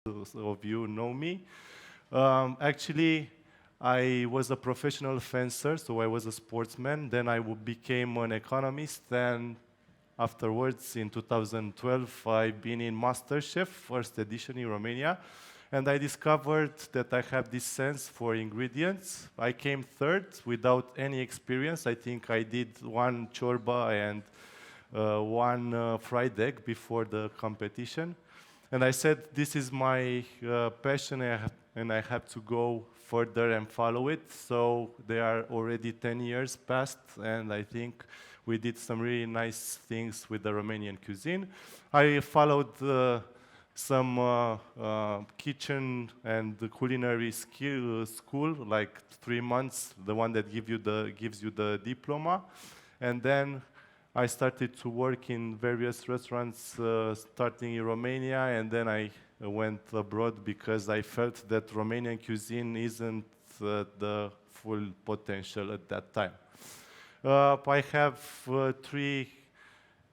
of you know me. Actually, I was a professional fencer, so I was a sportsman. Then became an economist, and afterwards, in 2012, I've been in Masterchef, first edition in Romania, and I discovered that I have this sense for ingredients. I came third without any experience. I think I did one ciorba and one fried egg before the competition. And I said, this is my passion, and I have to go further and follow it. So there are already 10 years past, and I think we did some really nice things with the Romanian cuisine. I followed some kitchen and the culinary school, like 3 months, the one that gives you the diploma. And then I started to work in various restaurants, starting in Romania, and then I went abroad because I felt that Romanian cuisine isn't the full potential at that time. I have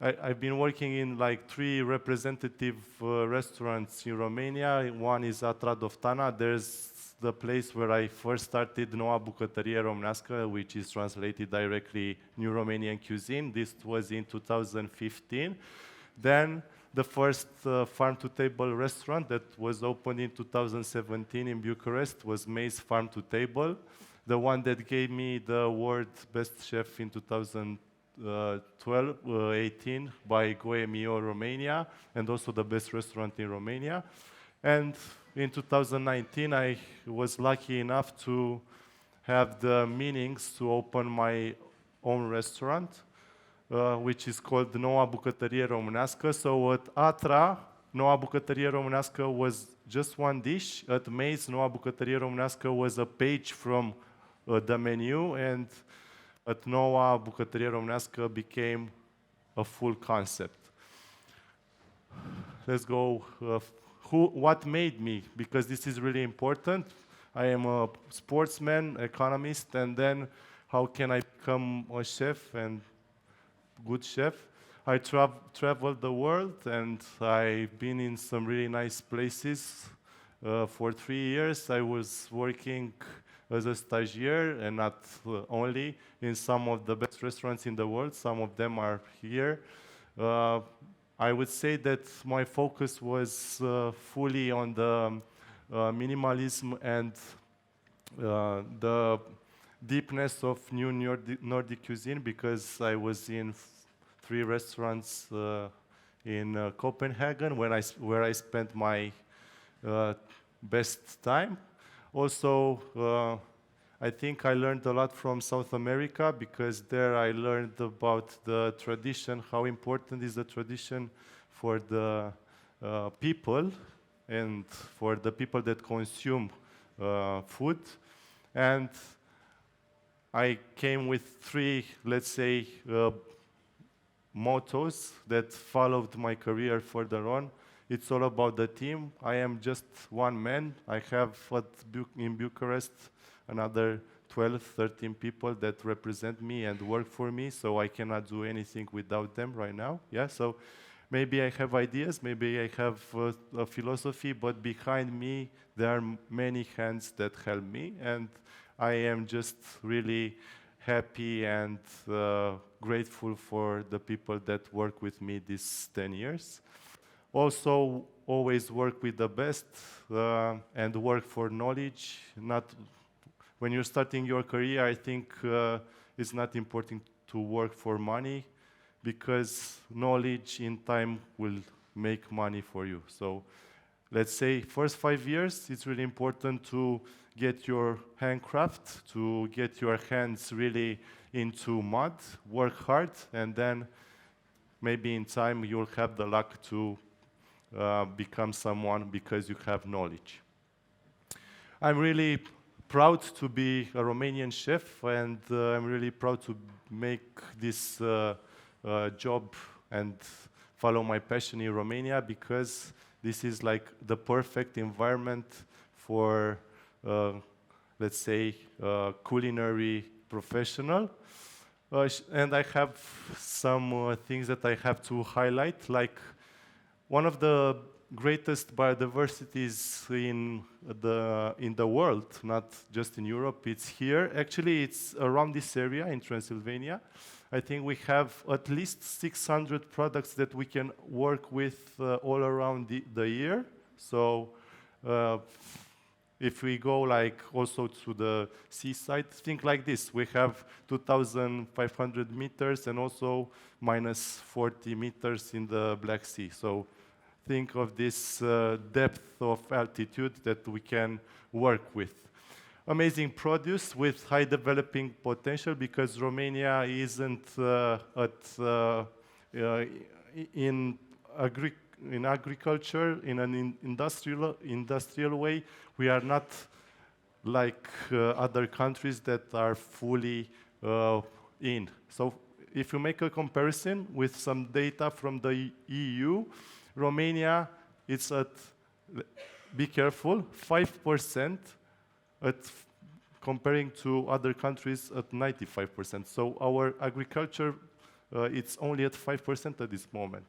I've been working in like 3 representative restaurants in Romania. One is at Radovtana. There's the place where I first started Noua bucătărie românească, which is translated directly New Romanian Cuisine. This was in 2015. Then the first farm-to-table restaurant that was opened in 2017 in Bucharest was May's Farm to Table, the one that gave me the award Best Chef in 2018 by Goe Mio Romania, and also the best restaurant in Romania. And in 2019, I was lucky enough to have the meanings to open my own restaurant, which is called Noua bucătărie românească. So at Atra, Noua bucătărie românească was just one dish. At May's, Noua bucătărie românească was a page from the menu, and at Noua bucătărie românească became a full concept. Let's go. What made me? Because this is really important. I am a sportsman, economist, and then how can I become a chef and good chef? I traveled the world, and I've been in some really nice places. For 3 years, I was working as a stagiaire, and not only, in some of the best restaurants in the world. Some of them are here. I would say that my focus was fully on the minimalism and the deepness of new Nordic cuisine, because I was in 3 restaurants in Copenhagen where I spent my best time. Also, I think I learned a lot from South America, because there I learned about the tradition, how important is the tradition for the people and for the people that consume food. And I came with 3, let's say, mottos that followed my career further on. It's all about the team. I am just one man. I have in Bucharest another 12, 13 people that represent me and work for me, so I cannot do anything without them right now. Yeah, so maybe I have ideas, maybe I have a philosophy, but behind me there are many hands that help me, and I am just really happy and grateful for the people that work with me these 10 years. Also, always work with the best and work for knowledge. When you're starting your career, I think it's not important to work for money, because knowledge in time will make money for you. So let's say first 5 years, it's really important to get your handcraft, to get your hands really into mud, work hard, and then maybe in time you'll have the luck to become someone because you have knowledge. I'm really proud to be a Romanian chef, and I'm really proud to make this job and follow my passion in Romania, because this is like the perfect environment for, let's say, culinary professional. And I have some things that I have to highlight, like one of the greatest biodiversities in the world, not just in Europe. It's here. Actually, it's around this area in Transylvania. I think we have at least 600 products that we can work with all around the year. So if we go like also to the seaside, think like this. We have 2,500 meters and also minus 40 meters in the Black Sea. So think of this depth of altitude that we can work with. Amazing produce with high developing potential, because Romania isn't in agriculture, in an industrial way. We are not like other countries that are fully in. So if you make a comparison with some data from the EU, Romania, it's at, be careful, 5%, comparing to other countries at 95%. So our agriculture, it's only at 5% at this moment.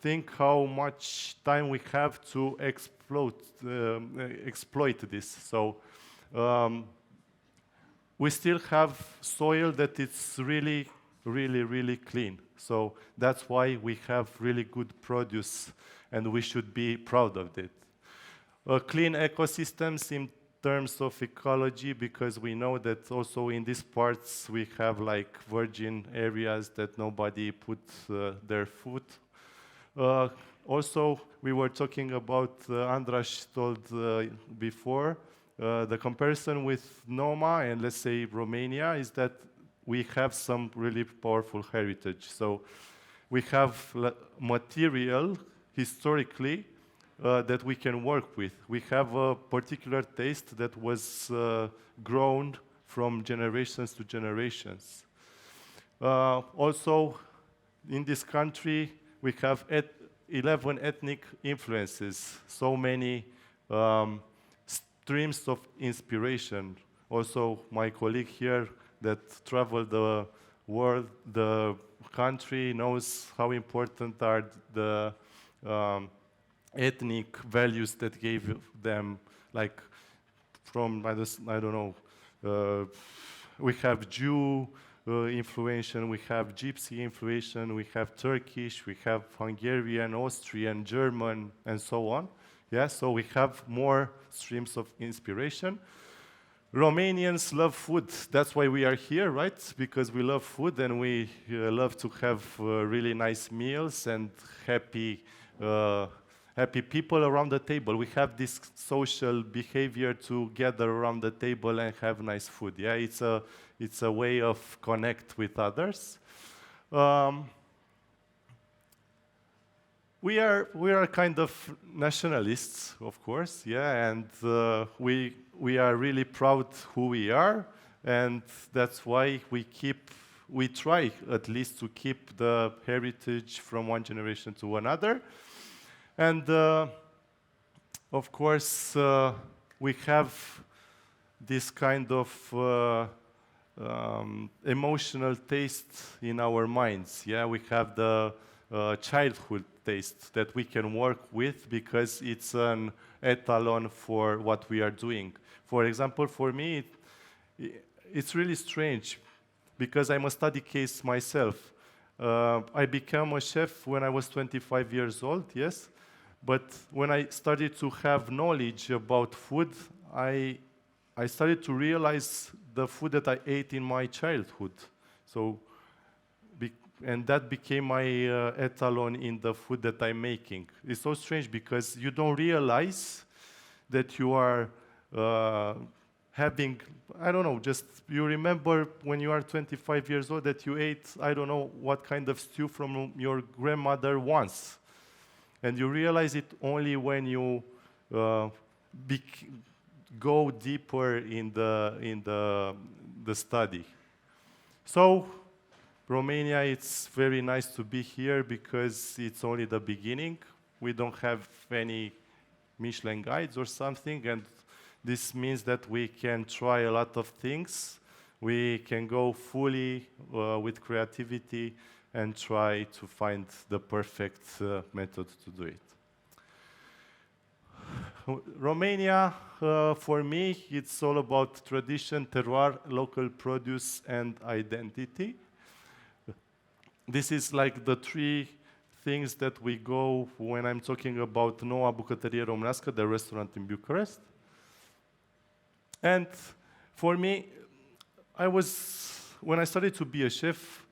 Think how much time we have to exploit this. So we still have soil that is really, really, really clean. So that's why we have really good produce, and we should be proud of it. Clean ecosystems in terms of ecology, because we know that also in these parts we have like virgin areas that nobody put their foot. Also, we were talking about, Andras told before, the comparison with Noma and let's say Romania is that we have some really powerful heritage. So we have material historically that we can work with. We have a particular taste that was grown from generations to generations. Also, in this country, we have 11 ethnic influences, so many streams of inspiration. Also, my colleague here that traveled the world, the country, knows how important are the ethnic values that gave them, like from, I don't know, we have Jew influence, we have Gypsy influence, we have Turkish, we have Hungarian, Austrian, German, and so on. Yeah, so we have more streams of inspiration. Romanians love food. That's why we are here, right? Because we love food and we love to have really nice meals and happy people around the table. We have this social behavior to gather around the table and have nice food. Yeah, it's a way of connect with others. We are kind of nationalists, of course, yeah, and we are really proud who we are, and that's why we try at least to keep the heritage from one generation to another. And of course, we have this kind of emotional taste in our minds. Yeah, we have the childhood taste that we can work with because it's an etalon for what we are doing. For example, for me, it's really strange because I'm a study case myself. I became a chef when I was 25 years old, yes, but when I started to have knowledge about food, I started to realize the food that I ate in my childhood. So, and that became my etalon in the food that I'm making. It's so strange because you don't realize that you are having, I don't know, just you remember when you are 25 years old that you ate, I don't know what kind of stew from your grandmother once. And you realize it only when you go deeper in the study. So, Romania, it's very nice to be here because it's only the beginning. We don't have any Michelin guides or something, and this means that we can try a lot of things. We can go fully with creativity and try to find the perfect method to do it. Romania, for me, it's all about tradition, terroir, local produce, and identity. This is like the three things that we go when I'm talking about Noua Bucătărie Românească, the restaurant in Bucharest. And for me, when I started to be a chef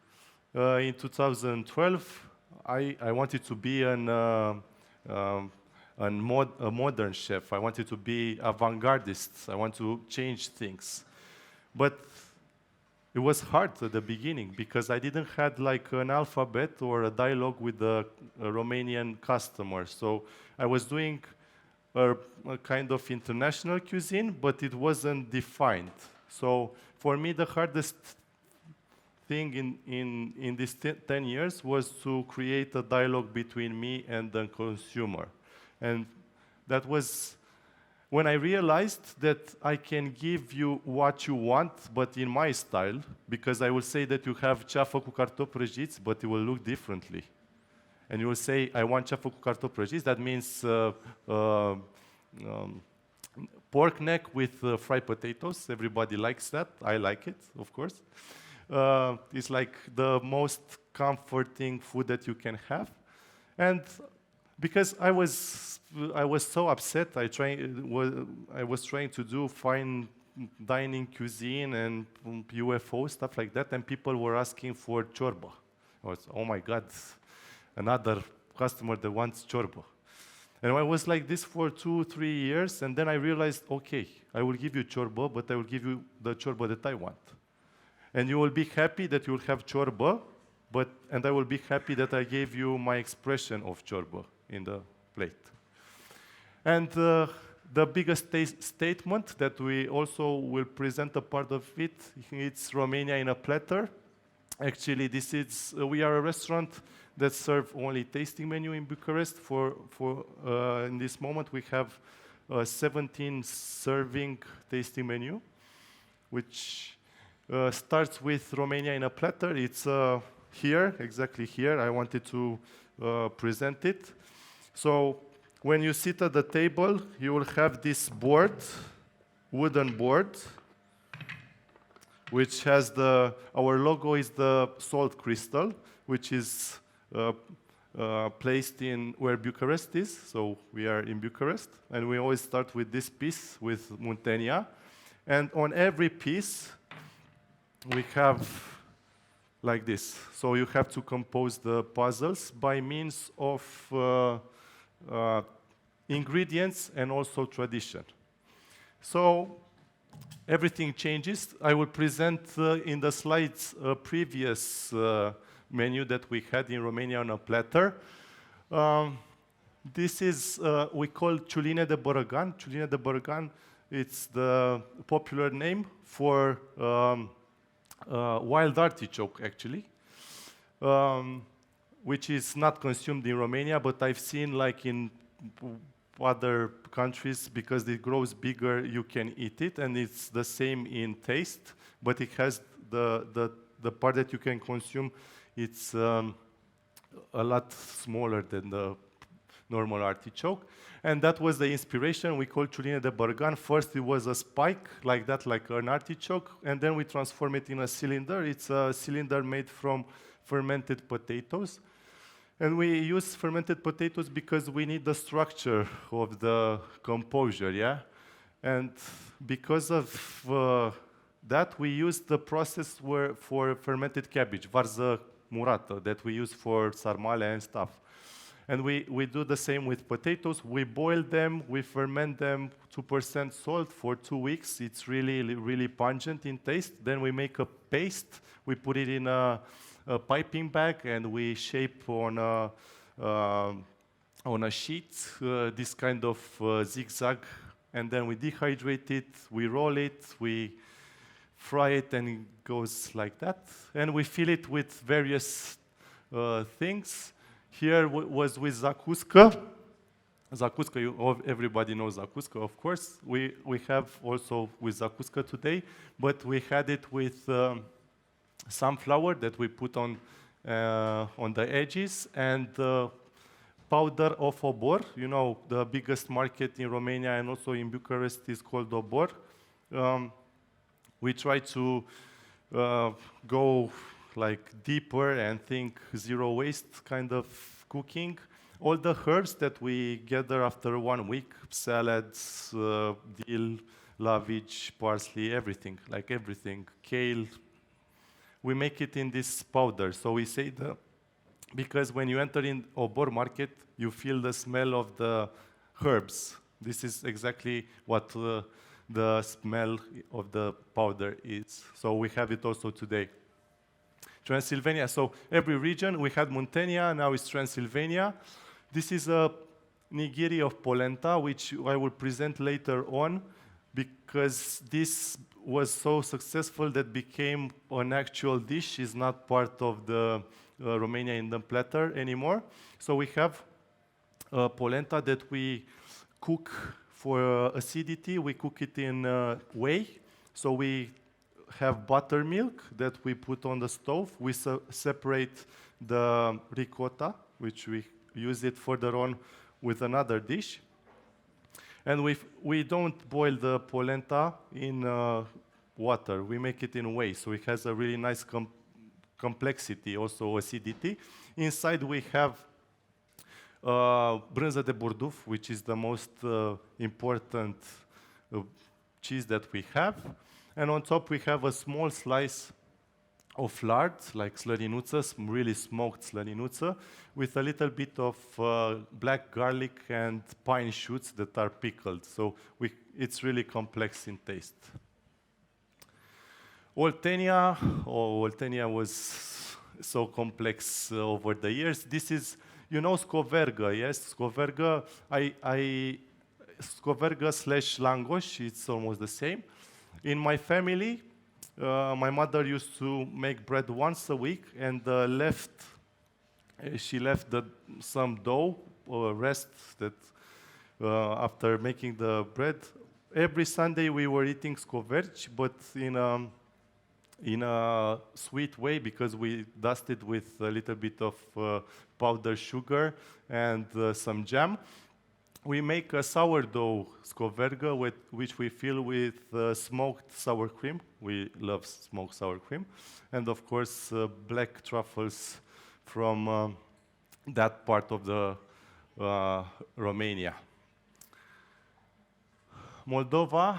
in 2012, I wanted to be a modern chef. I wanted to be avant-gardist. I want to change things. But it was hard at the beginning because I didn't have like an alphabet or a dialogue with a Romanian customer. So I was doing a kind of international cuisine, but it wasn't defined. So for me, the hardest thing in these 10 years was to create a dialogue between me and the consumer. And that was when I realized that I can give you what you want, but in my style, because I will say that you have ceafă cu cartofi prăjiți, but it will look differently. And you will say, I want ceafă cu cartofi prăjiți. That means pork neck with fried potatoes. Everybody likes that. I like it, of course. It's like the most comforting food that you can have. And because I was so upset, I was trying to do fine dining cuisine and UFO stuff like that, and people were asking for ciorba. I was, oh my God, another customer that wants ciorba. And I was like this for 2-3 years, and then I realized, okay, I will give you ciorba, but I will give you the ciorba that I want. And you will be happy that you will have ciorba, and I will be happy that I gave you my expression of ciorba in the plate. And the biggest statement that we also will present a part of it, it's Romania in a platter. Actually, we are a restaurant that serve only tasting menu in Bucharest. In this moment, we have 17 serving tasting menu, which starts with Romania in a platter. It's here, exactly here. I wanted to present it. So when you sit at the table, you will have this board, wooden board, which has our logo is the salt crystal, which is placed in where Bucharest is. So we are in Bucharest, and we always start with this piece with Muntenia. And on every piece, we have like this. So you have to compose the puzzles by means of ingredients and also tradition. So everything changes. I will present in the slides a previous menu that we had in Romania on a platter. This is, we call ciuline de bărăgan. Ciuline de bărăgan, it's the popular name for wild artichoke, actually, which is not consumed in Romania, but I've seen like in other countries, because it grows bigger, you can eat it, and it's the same in taste, but it has the part that you can consume, it's a lot smaller than the normal artichoke. And that was the inspiration. We call ciuline de bărăgan. First, it was a spike, like that, like an artichoke, and then we transform it in a cylinder. It's a cylinder made from fermented potatoes. And we use fermented potatoes because we need the structure of the composure, yeah? And because of that, we use the process for fermented cabbage, varză murată, that we use for sarmale and stuff. And we do the same with potatoes. We boil them, we ferment them, 2% salt for 2 weeks. It's really, really pungent in taste. Then we make a paste. We put it in a piping bag, and we shape on a sheet this kind of zigzag. And then we dehydrate it, we roll it, we fry it, and it goes like that. And we fill it with various things. Here was with zakuska. Zakuska, everybody knows zakuska, of course. We have also with zakuska today, but we had it with sunflower that we put on the edges, and powder of obor. You know, the biggest market in Romania and also in Bucharest is called obor. We try to go like deeper and think zero waste kind of cooking. All the herbs that we gather after 1 week, salads, dill, lavish, parsley, everything, like everything, kale, we make it in this powder. So we say because when you enter in obor market, you feel the smell of the herbs. This is exactly what the smell of the powder is. So we have it also today. Transylvania, so every region, we had Muntenia, now it's Transylvania. This is a nigiri of polenta, which I will present later on, because this was so successful that became an actual dish, is not part of the Romania Indian platter anymore. So we have polenta that we cook for acidity. We cook it in whey. So we have buttermilk that we put on the stove. We separate the ricotta, which we use it further on with another dish. And we don't boil the polenta in water. We make it in whey, so it has a really nice complexity, also acidity. Inside we have brânză de burduf, which is the most important cheese that we have. And on top we have a small slice of lard, like slăninuță, really smoked slăninuță, with a little bit of black garlic and pine shoots that are pickled. So it's really complex in taste. Oltenia was so complex over the years. This is, you know, scoverga, yes? Scoverga / langoș, it's almost the same. In my family, my mother used to make bread once a week, and she left some dough or rest that after making the bread. Every Sunday we were eating scoverci, but in a sweet way, because we dusted with a little bit of powdered sugar and some jam. We make a sourdough scoverga, which we fill with smoked sour cream. We love smoked sour cream. And of course, black truffles from that part of the Romania. Moldova,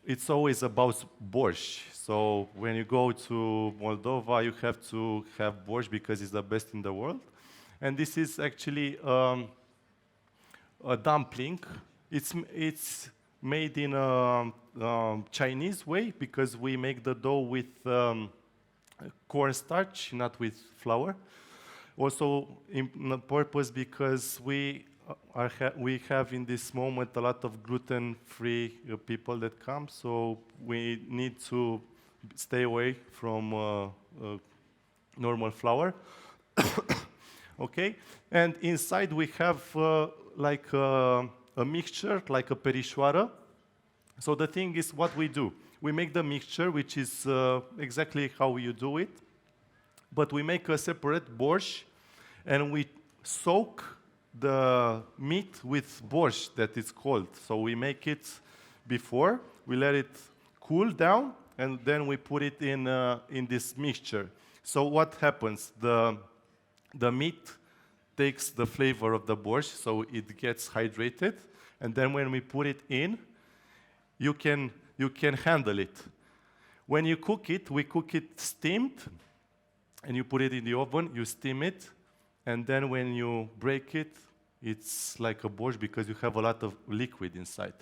it's always about borscht. So when you go to Moldova, you have to have borscht because it's the best in the world. And this is actually a dumpling. It's made in a Chinese way, because we make the dough with cornstarch, not with flour. Also, in the purpose because we have in this moment a lot of gluten-free people that come, so we need to stay away from normal flour. Okay, and inside we have like a mixture, like a perișoară. So the thing is, what we do, we make the mixture, which is exactly how you do it, but we make a separate borscht, and we soak the meat with borscht, that is called. So we make it before, we let it cool down, and then we put it in this mixture. So what happens? The meat takes the flavor of the borscht, so it gets hydrated, and then when we put it in, you can handle it. When you cook it, we cook it steamed, and you put it in the oven, you steam it, and then when you break it, it's like a borscht because you have a lot of liquid inside.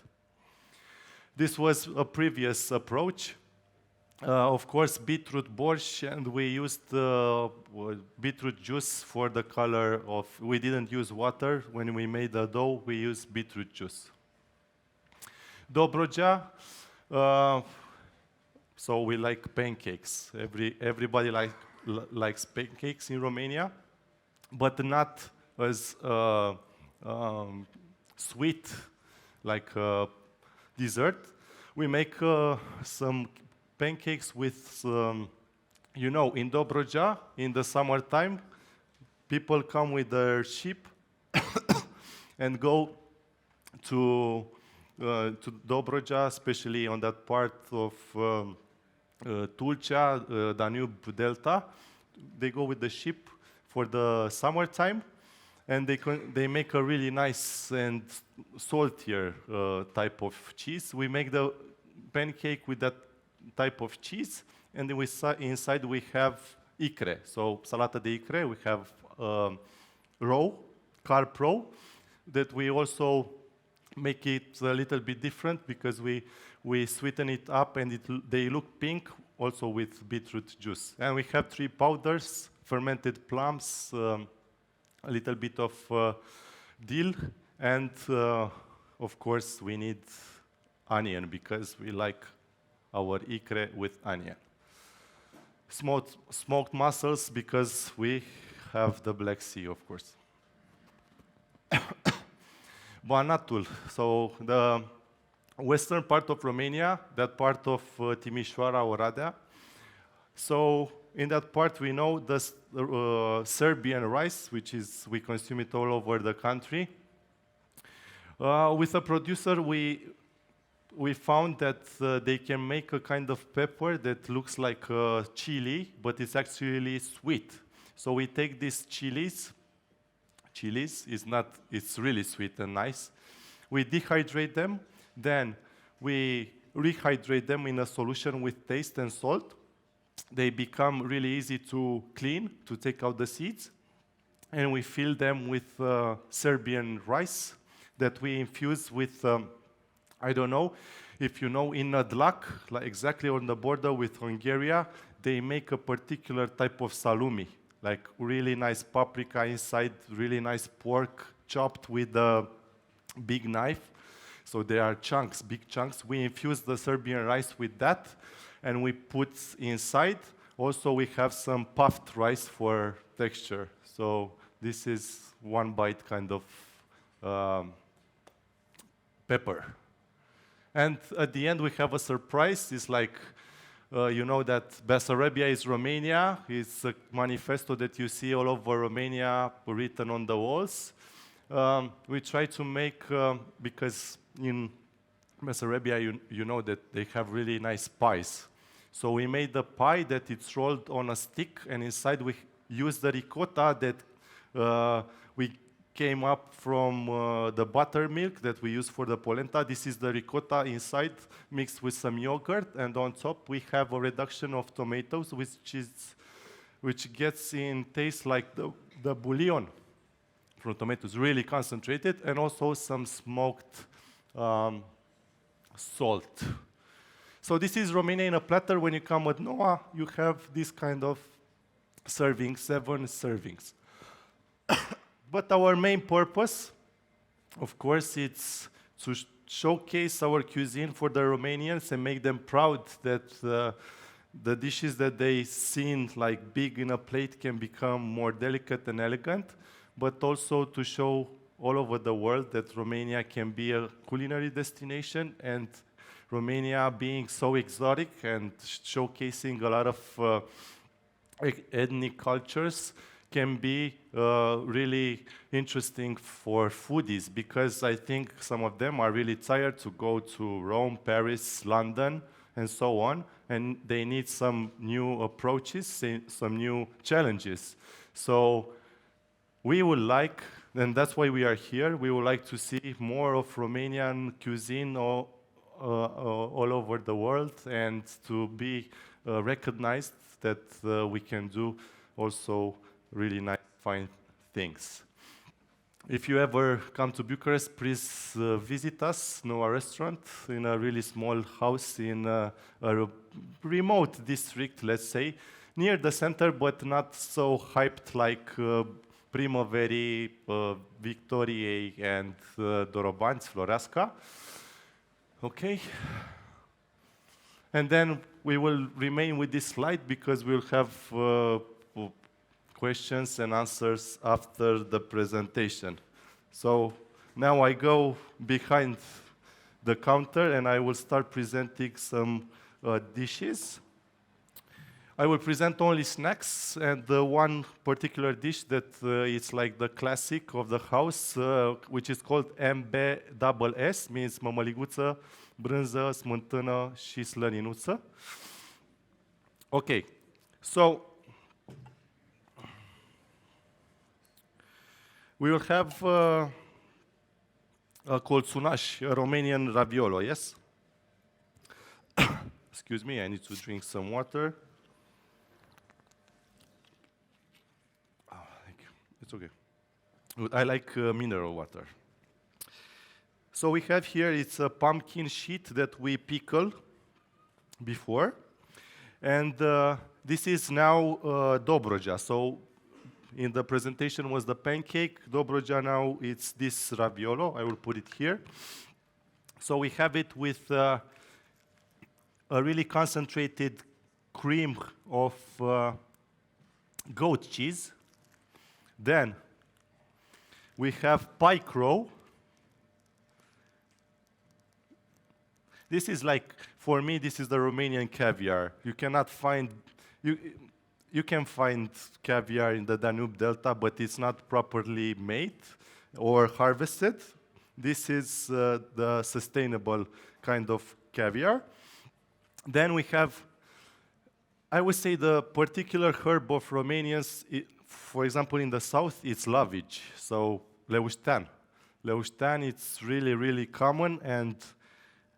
This was a previous approach. Of course, beetroot borscht, and we used beetroot juice for the color of. We didn't use water when we made the dough. We used beetroot juice. Dobroja, so we like pancakes. Everybody likes pancakes in Romania, but not as sweet like dessert. We make some pancakes with, in Dobroja, in the summertime, people come with their sheep and go to Dobroja, especially on that part of Tulcea, Danube Delta. They go with the sheep for the summertime, and they make a really nice and saltier type of cheese. We make the pancake with that type of cheese, and then inside we have icre. So salata de icre, we have carp roe, that we also make it a little bit different because we sweeten it up and they look pink also with beetroot juice. And we have 3 powders, fermented plums, a little bit of dill, and of course we need onion because we like our icre with onion. Smoked mussels because we have the Black Sea, of course. Banatul, so the western part of Romania, that part of Timișoara, Oradea. So in that part we know the Serbian rice, which is, we consume it all over the country. With a producer we found that they can make a kind of pepper that looks like chili, but it's actually sweet. So we take these chilies, it's really sweet and nice. We dehydrate them, then we rehydrate them in a solution with taste and salt. They become really easy to clean, to take out the seeds. And we fill them with Serbian rice that we infuse with, I don't know, if you know, in Nadlak, like exactly on the border with Hungary, they make a particular type of salumi, like really nice paprika inside, really nice pork chopped with a big knife. So there are chunks, big chunks. We infuse the Serbian rice with that, and we put inside. Also, we have some puffed rice for texture. So this is one bite kind of pepper. And at the end, we have a surprise. It's like, you know that Bessarabia is Romania. It's a manifesto that you see all over Romania written on the walls. We try to make, because in Bessarabia, you know that they have really nice pies. So we made a pie that it's rolled on a stick, and inside we use the ricotta that we came up from the buttermilk that we use for the polenta. This is the ricotta inside, mixed with some yogurt, and on top we have a reduction of tomatoes, which gets in taste like the bouillon from tomatoes, really concentrated, and also some smoked salt. So this is Romania in a platter. When you come at Noua, you have this kind of serving, 7 servings. But our main purpose, of course, it's to showcase our cuisine for the Romanians and make them proud that the dishes that they seen like big in a plate can become more delicate and elegant, but also to show all over the world that Romania can be a culinary destination, and Romania being so exotic and showcasing a lot of ethnic cultures can be really interesting for foodies, because I think some of them are really tired to go to Rome, Paris, London, and so on, and they need some new approaches, some new challenges. So we would like, and that's why we are here, we would like to see more of Romanian cuisine all over the world, and to be recognized that we can do also really nice, fine things. If you ever come to Bucharest, please visit us, Noua restaurant, in a really small house in a remote district, let's say, near the center, but not so hyped like Primăverii, Victoriei, and Dorobanți, Floreasca. Okay. And then we will remain with this slide because we'll have questions and answers after the presentation. So now I go behind the counter and I will start presenting some dishes. I will present only snacks and one particular dish that is like the classic of the house, which is called MBSS, means mămăliguță, brânză, smântână și slăninuță. Okay, so we will have a colțunaș, a Romanian raviolo, yes? Excuse me, I need to drink some water. It's okay. I like mineral water. So we have here, it's a pumpkin sheet that we pickle before. And this is now Dobroja. So in the presentation was the pancake. Dobroja now it's this raviolo. I will put it here. So we have it with a really concentrated cream of goat cheese. Then we have pie crow. This is like, for me, this is the Romanian caviar. You cannot find, you can find caviar in the Danube Delta, but it's not properly made or harvested. This is the sustainable kind of caviar. Then we have, I would say the particular herb of Romanians, for example, in the south, it's lavici, so leuștean. Leuștean, it's really, really common, and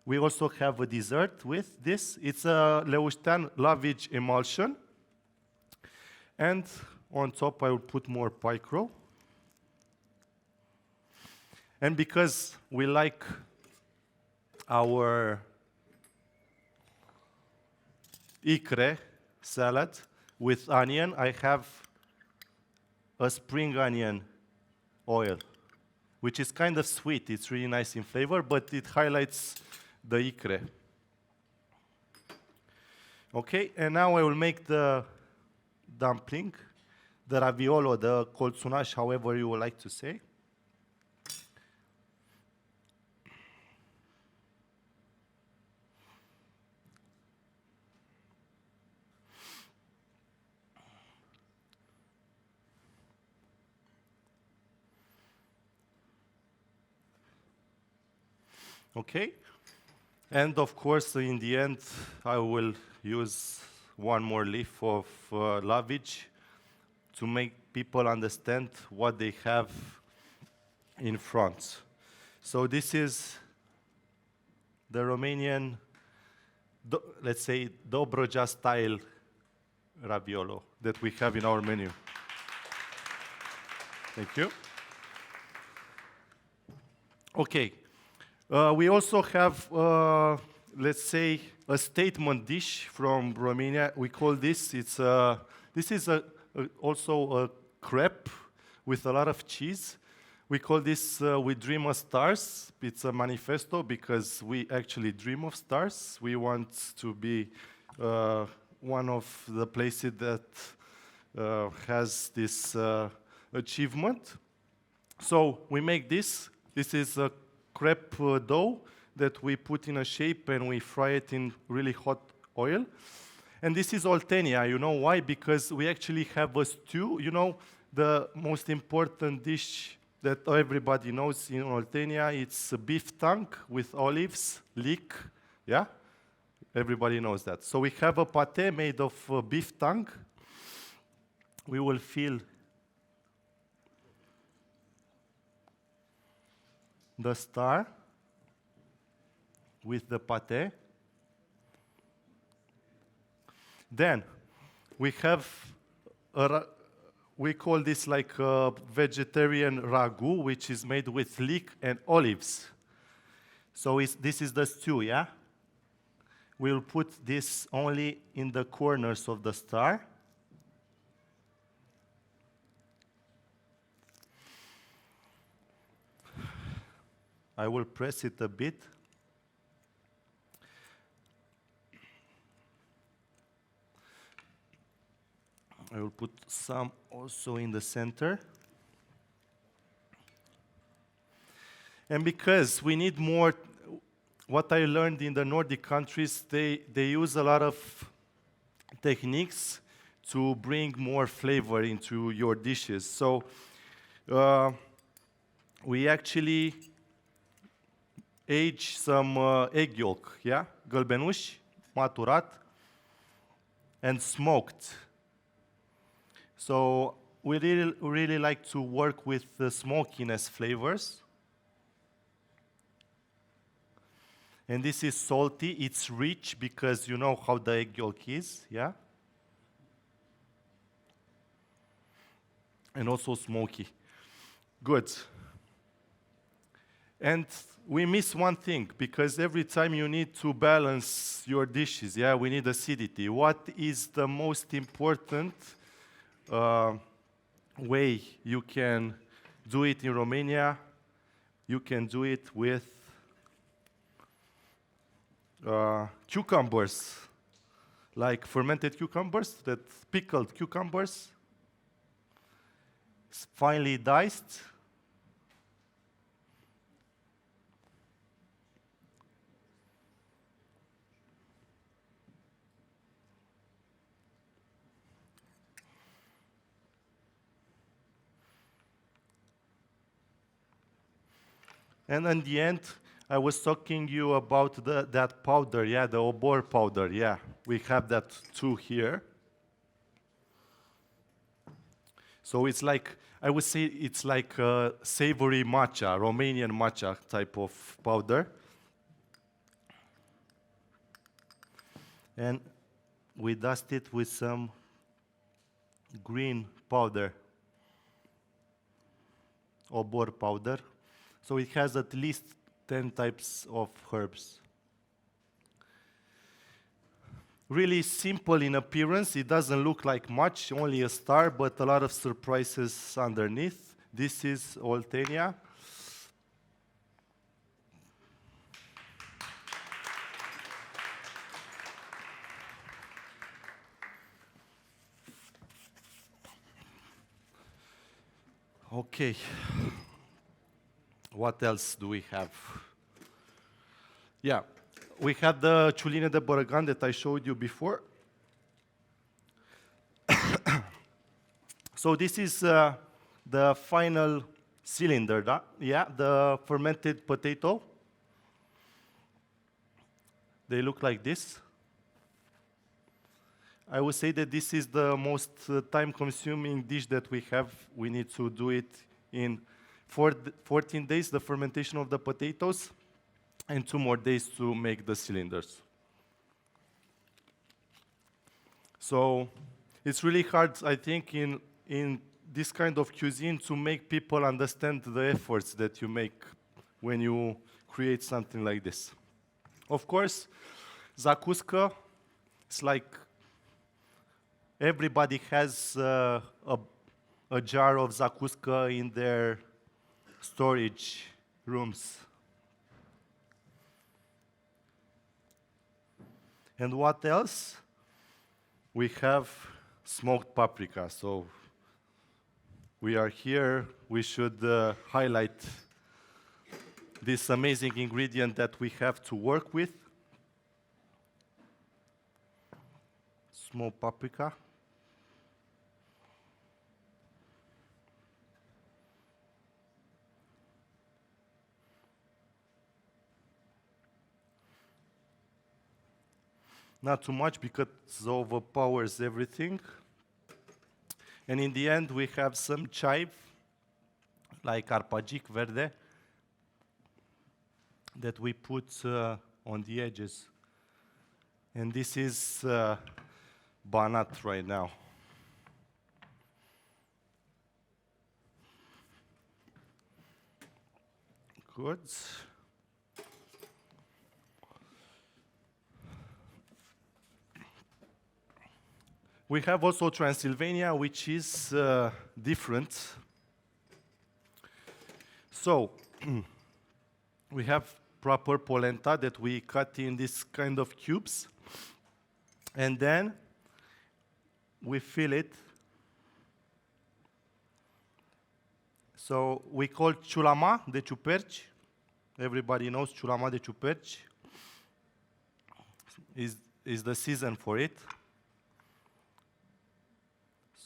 we also have a dessert with this. It's a leuștean lavici emulsion. And on top, I will put more pie crow. And because we like our icre salad with onion, I have a spring onion oil, which is kind of sweet. It's really nice in flavor, but it highlights the icre. Okay, and now I will make the dumpling, the raviolo, the colțunaș, however you would like to say. Okay, and of course, in the end, I will use one more leaf of lavici to make people understand what they have in front. So this is the Romanian, let's say, Dobroja style raviolo that we have in our menu. Thank you. Okay. We also have, let's say, a statement dish from Romania. We call this, this is also a crepe with a lot of cheese. We call this, we dream of stars. It's a manifesto because we actually dream of stars. We want to be one of the places that has this achievement. So we make this. This is a crepe dough that we put in a shape and we fry it in really hot oil. And this is Oltenia. You know why? Because we actually have a stew. You know, the most important dish that everybody knows in Oltenia, it's a beef tongue with olives, leek. Yeah? Everybody knows that. So we have a pate made of beef tongue. We will fill the star with the pate. Then we have, we call this like a vegetarian ragu, which is made with leek and olives. So this is the stew, yeah? We'll put this only in the corners of the star. I will press it a bit. I will put some also in the center. And because we need more, what I learned in the Nordic countries, they use a lot of techniques to bring more flavor into your dishes. So we actually age some egg yolk, yeah? Gălbenuș, maturat, and smoked. So we really like to work with the smokiness flavors. And this is salty. It's rich because you know how the egg yolk is, yeah? And also smoky. Good. And we miss one thing, because every time you need to balance your dishes, yeah, we need acidity. What is the most important way you can do it in Romania? You can do it with cucumbers, like fermented cucumbers, that pickled cucumbers, finely diced. And in the end, I was talking you about that powder, yeah, the obor powder, yeah. We have that too here. So it's like, I would say it's like a savory matcha, Romanian matcha type of powder. And we dust it with some green powder, obor powder. So it has at least 10 types of herbs. Really simple in appearance. It doesn't look like much, only a star, but a lot of surprises underneath. This is Oltenia. Okay. What else do we have? Yeah, we had the ciuline de bărăgan that I showed you before. So this is the final cylinder, yeah, the fermented potato. They look like this. I would say that this is the most time-consuming dish that we have. We need to do it in 14 days, the fermentation of the potatoes, and 2 more days to make the cylinders. So it's really hard, I think, in this kind of cuisine to make people understand the efforts that you make when you create something like this. Of course, zakuska, it's like everybody has a jar of zakuska in their storage rooms. And what else? We have smoked paprika. So we are here. We should highlight this amazing ingredient that we have to work with. Smoked paprika. Not too much because it overpowers everything. And in the end, we have some chive, like arpagic verde, that we put on the edges. And this is banat right now. Good. We have also Transylvania, which is different. So we have proper polenta that we cut in this kind of cubes, and then we fill it. So we call ciulama de ciuperci. Everybody knows ciulama de ciuperci is the season for it.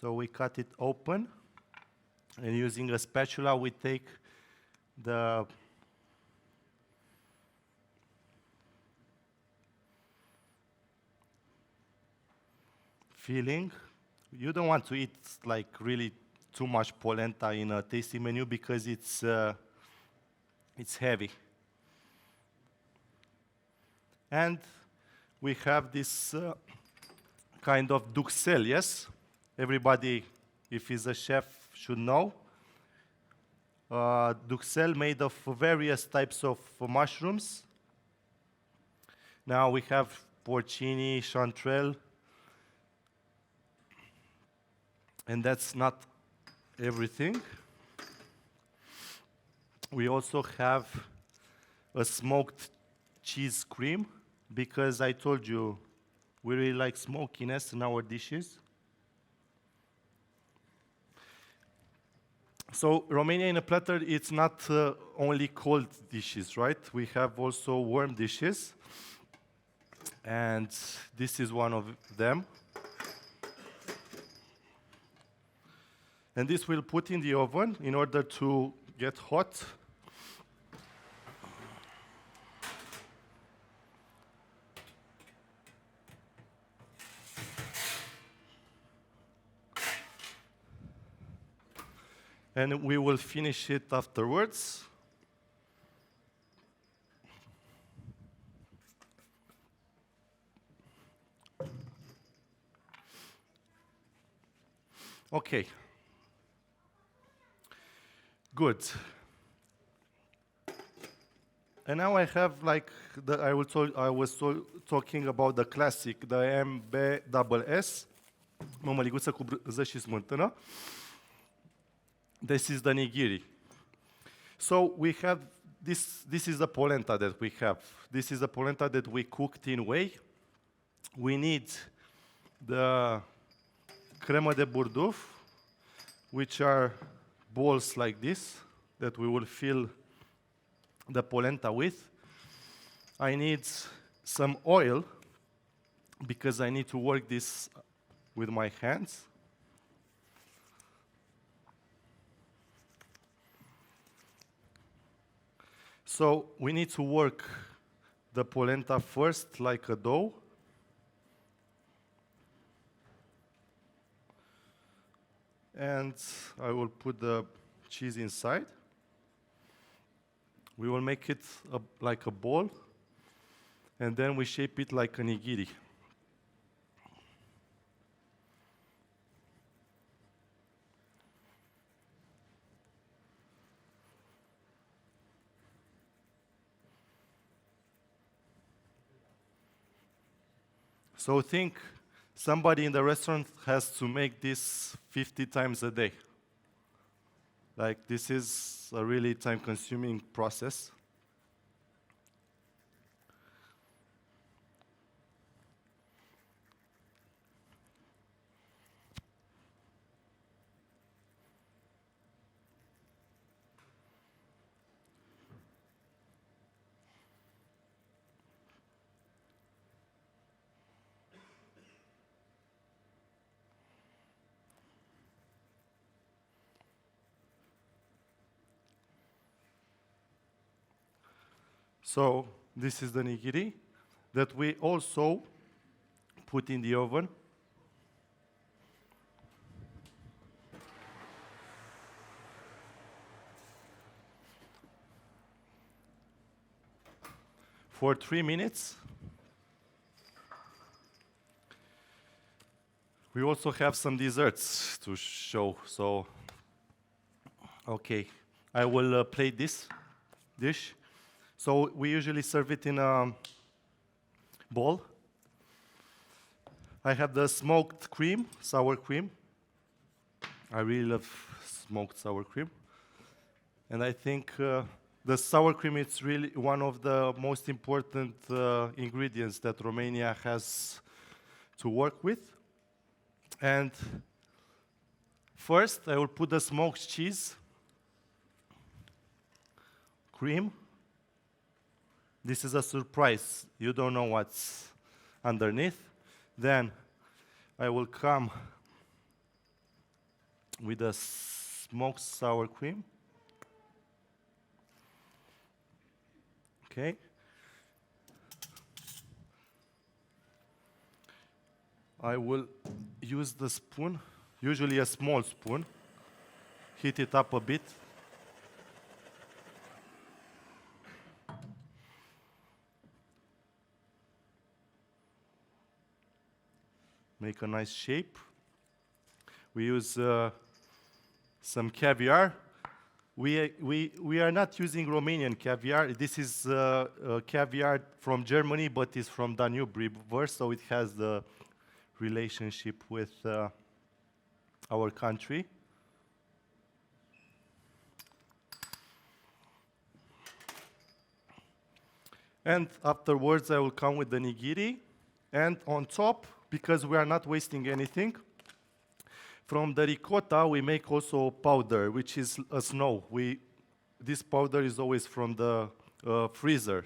So we cut it open, and using a spatula, we take the filling. You don't want to eat like really too much polenta in a tasting menu because it's heavy. And we have this kind of duxelle, yes? Everybody, if he's a chef, should know. Duxelle made of various types of mushrooms. Now we have porcini, chanterelle, and that's not everything. We also have a smoked cheese cream, because I told you we really like smokiness in our dishes. So Romania in a platter, it's not only cold dishes, right? We have also warm dishes, and this is one of them. And this we'll put in the oven in order to get hot. And we will finish it afterwards. Okay. Good. And now I have like I was talking about the classic, the MBSS, mămăliguță cu brânză și smântână. This is the nigiri. So we have this is the polenta that we have. This is the polenta that we cooked in whey. We need the cremă de burduf, which are balls like this that we will fill the polenta with. I need some oil because I need to work this with my hands. So we need to work the polenta first like a dough. And I will put the cheese inside. We will make it like a ball, and then we shape it like a nigiri. So think somebody in the restaurant has to make this 50 times a day. Like, this is a really time-consuming process. So this is the nigiri that we also put in the oven. For 3 minutes. We also have some desserts to show. So, okay, I will plate this dish. So we usually serve it in a bowl. I have the smoked cream, sour cream. I really love smoked sour cream. And I think the sour cream is really one of the most important ingredients that Romania has to work with. And first, I will put the smoked cheese, cream. This is a surprise. You don't know what's underneath. Then I will come with a smoked sour cream. Okay. I will use the spoon, usually a small spoon, heat it up a bit. Make a nice shape. We use some caviar. We are not using Romanian caviar. This is caviar from Germany, but it's from Danube River, so it has the relationship with our country. And afterwards, I will come with the nigiri. And on top, because we are not wasting anything, from the ricotta, we make also powder, which is a snow. This powder is always from the freezer.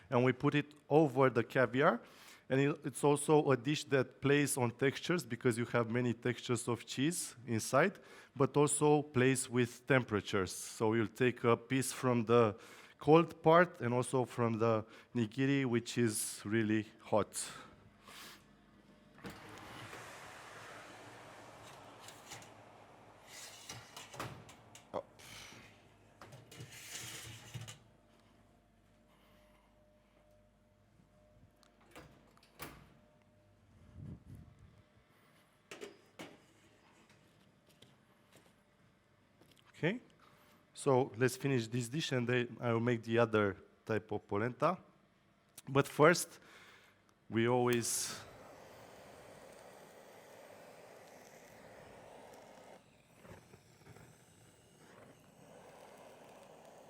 And we put it over the caviar. And it's also a dish that plays on textures, because you have many textures of cheese inside, but also plays with temperatures. So you'll take a piece from the cold part and also from the nigiri, which is really hot. Okay, so let's finish this dish and then I will make the other type of polenta. But first, we always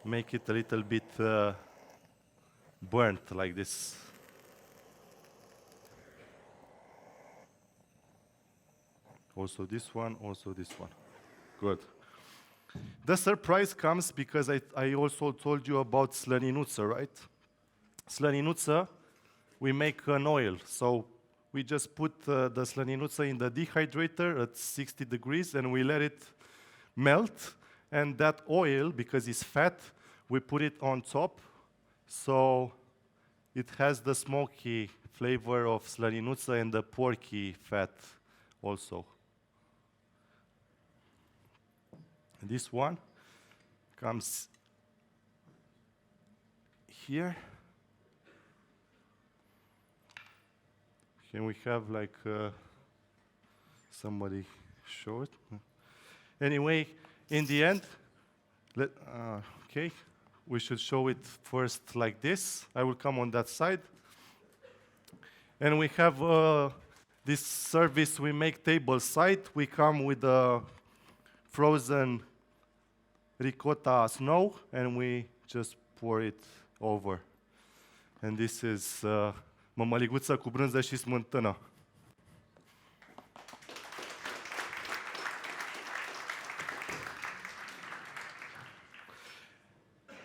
make it a little bit burnt like this. Also this one, also this one. Good. The surprise comes because I also told you about slăninuță, right? Slăninuță, we make an oil. So we just put the slăninuță in the dehydrator at 60 degrees and we let it melt. And that oil, because it's fat, we put it on top. So it has the smoky flavor of slăninuță and the porky fat also. This one comes here. Can we have like somebody show it? Anyway, in the end, okay, we should show it first like this. I will come on that side. And we have this service we make table side. We come with a frozen ricotta snow, and we just pour it over. And this is mămăliguță cu brânză și smântână.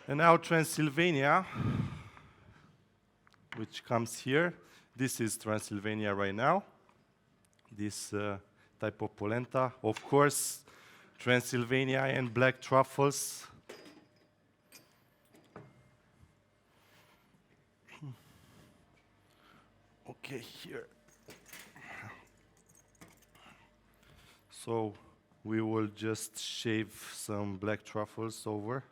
And now Transylvania, which comes here. This is Transylvania right now. This type of polenta. Of course, Transylvania and black truffles. Okay, here. So we will just shave some black truffles over.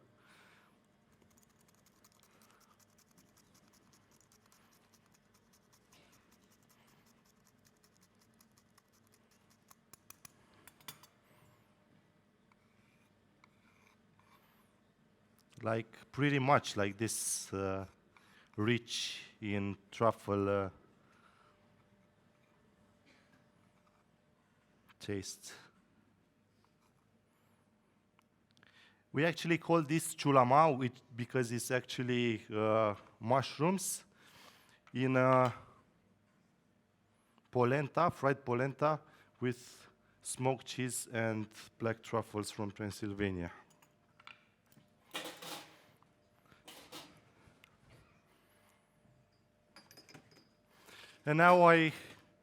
Like pretty much like this rich in truffle taste. We actually call this ciulama because it's actually mushrooms in polenta, fried polenta with smoked cheese and black truffles from Transylvania. And now I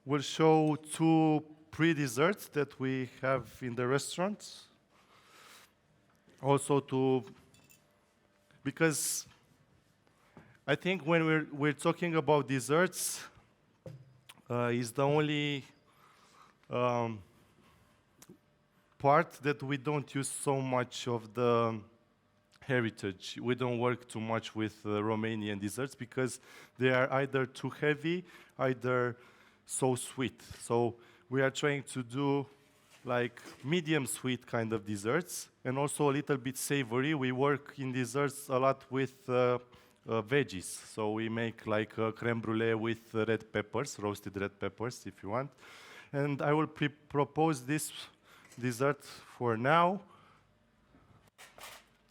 will show two pre-desserts that we have in the restaurants. also because I think when we're talking about desserts, is the only part that we don't use so much of the heritage. We don't work too much with Romanian desserts because they are either too heavy, either so sweet. So we are trying to do like medium sweet kind of desserts and also a little bit savory. We work in desserts a lot with veggies. So we make like creme brulee with red peppers, roasted red peppers if you want. And I will propose this dessert for now,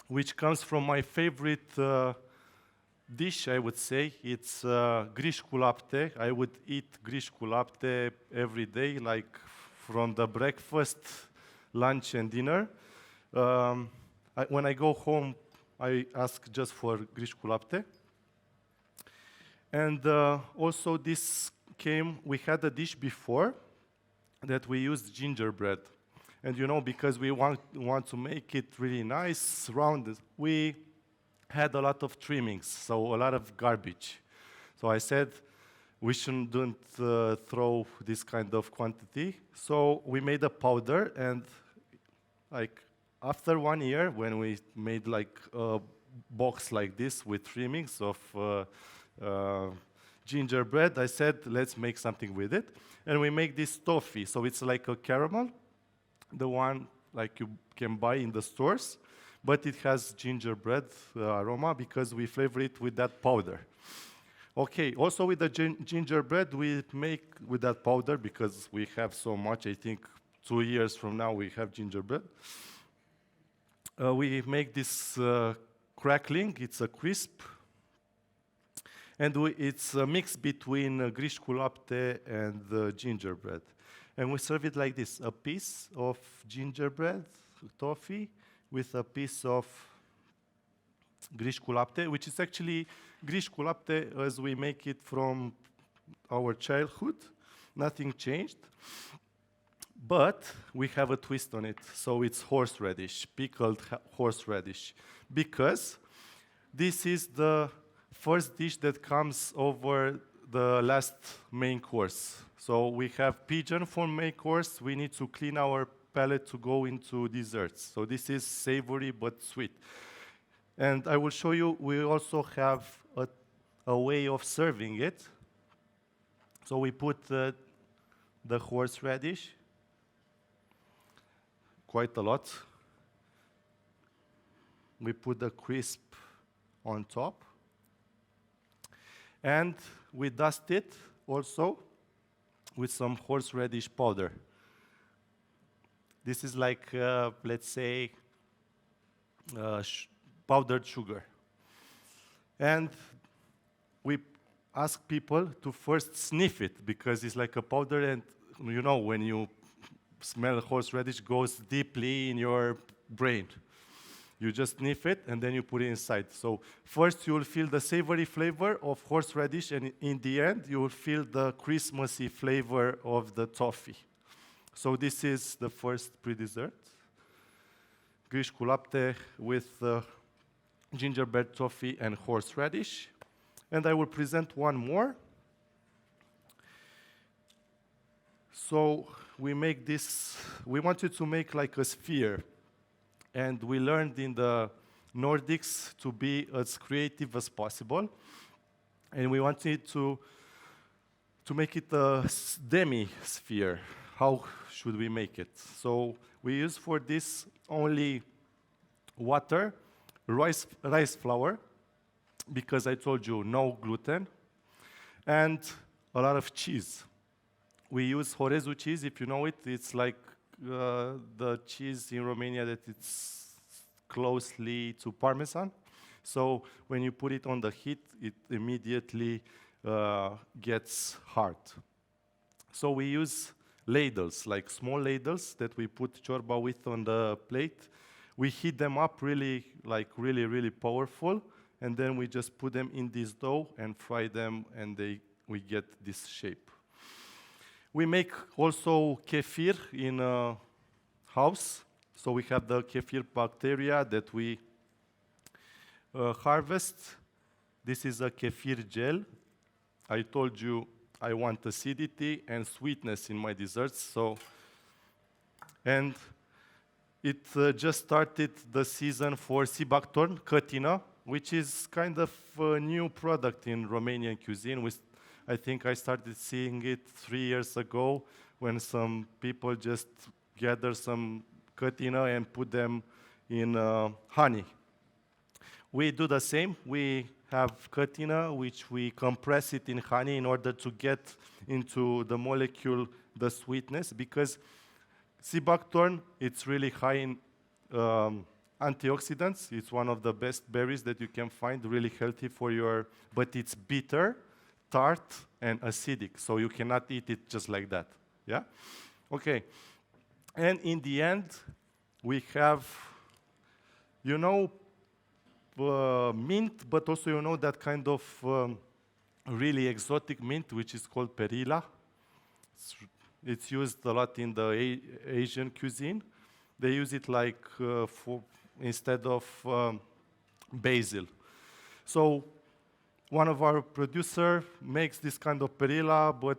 which comes from my favorite dish, I would say. It's griș cu lapte. I would eat griș cu lapte every day, like from the breakfast, lunch, and dinner. When I go home, I ask just for griș cu lapte. And also this we had a dish before that we used gingerbread. And you know, because we want to make it really nice, rounded, we had a lot of trimmings, so a lot of garbage. So I said, we shouldn't throw this kind of quantity. So we made a powder, and like after 1 year, when we made like a box like this with trimmings of gingerbread, I said, let's make something with it. And we make this toffee, so it's like a caramel, the one like you can buy in the stores, but it has gingerbread aroma because we flavor it with that powder. Okay, also with the gingerbread, we make with that powder because we have so much. I think 2 years from now we have gingerbread. We make this crackling. It's a crisp, and it's a mix between griș cu lapte and gingerbread. And we serve it like this: a piece of gingerbread toffee with a piece of griș cu lapte, which is actually griș cu lapte as we make it from our childhood. Nothing changed. But we have a twist on it. So it's horseradish, pickled horseradish. Because this is the first dish that comes over the last main course. So we have pigeon for main course. We need to clean our palate to go into desserts. So this is savory but sweet. And I will show you, we also have a way of serving it. So we put the horseradish, quite a lot. We put the crisp on top. And we dust it also with some horseradish powder. This is like, let's say, powdered sugar. And we ask people to first sniff it because it's like a powder, and you know, when you smell horseradish, it goes deeply in your brain. You just sniff it and then you put it inside. So first you will feel the savory flavor of horseradish, and in the end you will feel the Christmassy flavor of the toffee. So this is the first pre-dessert. Griș cu lapte with gingerbread toffee and horseradish. And I will present one more. So we make this, we wanted to make like a sphere. And we learned in the Nordics to be as creative as possible. And we wanted to make it a demi-sphere. How should we make it? So we use for this only water, rice flour, because I told you no gluten, and a lot of cheese. We use Horezu cheese, if you know it. It's like the cheese in Romania that it's closely to Parmesan. So when you put it on the heat, it immediately gets hard. So we use ladles, like small ladles that we put ciorba with on the plate. We heat them up really powerful, and then we just put them in this dough and fry them, and we get this shape. We make also kefir in a house. So we have the kefir bacteria that we harvest. This is a kefir gel. I told you I want acidity and sweetness in my desserts. And it just started the season for sibaktorn, cătină, which is kind of a new product in Romanian cuisine. I think I started seeing it 3 years ago when some people just gather some cătină and put them in honey. We do the same. We have cătină, which we compress it in honey in order to get into the molecule the sweetness, because sibaktorn, it's really high in antioxidants. It's one of the best berries that you can find, really healthy for your, but it's bitter, tart, and acidic, so you cannot eat it just like that, yeah? Okay, and in the end, we have, you know, mint, but also you know that kind of really exotic mint, which is called perila. It's used a lot in the Asian cuisine. They use it like instead of basil. So one of our producer makes this kind of perila, but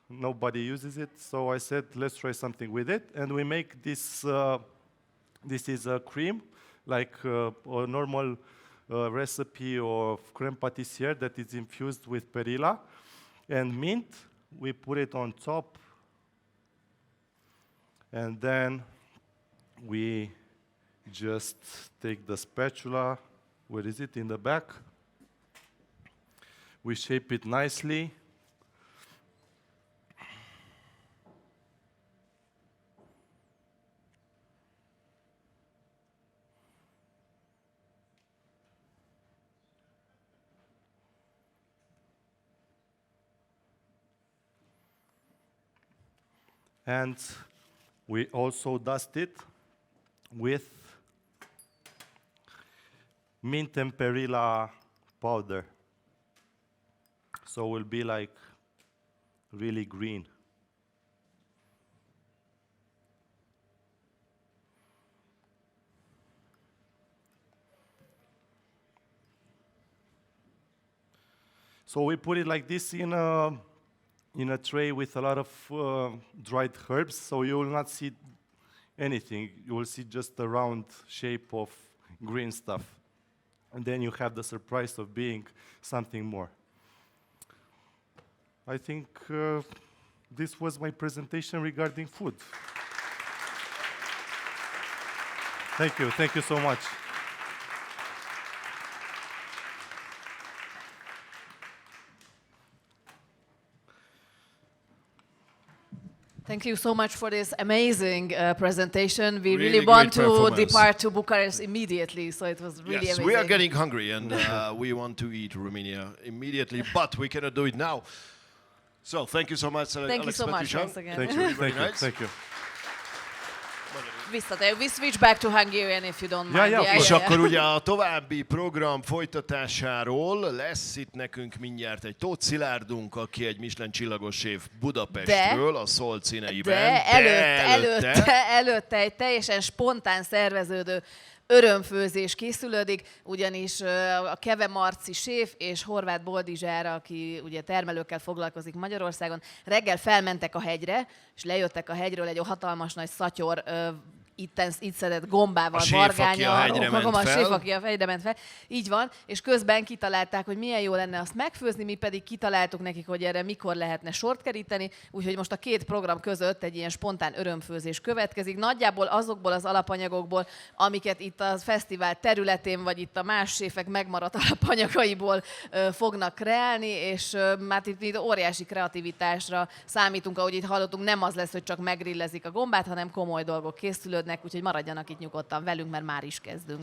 nobody uses it. So I said, let's try something with it. And we make this, this is a cream, like a normal recipe of crème pâtissière that is infused with perila and mint. We put it on top. And then we just take the spatula, where is it, in the back? We shape it nicely. And we also dust it with mint and perila powder. So it will be like really green. So we put it like this in a tray with a lot of dried herbs, so you will not see anything. You will see just a round shape of green stuff. And then you have the surprise of being something more. I think this was my presentation regarding food. Thank you so much. Thank you so much for this amazing presentation. We really want to depart to Bucharest immediately, so it was really amazing. We are getting hungry and we want to eat Romania immediately, but we cannot do it now. So thank you so much, Alex. Thank you so much once again. Thank you. Very nice. Thank you. We switch back to Hungarian if you don't mind. És akkor ugye a további program folytatásáról lesz itt nekünk mindjárt egy Tóth Szilárdunk, aki egy Michelin csillagos séf Budapestről, a Szolc színeiben. De előtte egy teljesen spontán szerveződő örömfőzés készülődik, ugyanis a Keve Marci séf és Horváth Boldizsár, aki ugye termelőkkel foglalkozik Magyarországon, reggel felmentek a hegyre, és lejöttek a hegyről egy hatalmas nagy szatyor itt szedett gombával, vargánnyal, a séf, aki a hegyre ment fel. Így van, és közben kitalálták, hogy milyen jó lenne azt megfőzni, mi pedig kitaláltuk nekik, hogy erre mikor lehetne sort keríteni, úgyhogy most a két program között egy ilyen spontán örömfőzés következik. Nagyjából azokból az alapanyagokból, amiket itt a fesztivál területén, vagy itt a más séfek megmaradt alapanyagaiból fognak kreálni, és már itt óriási kreativitásra számítunk, ahogy itt hallottunk, nem az lesz, hogy csak megrillezik a gombát, hanem komoly dolgok készülődnek, úgyhogy maradjanak itt nyugodtan velünk, mert már is kezdünk.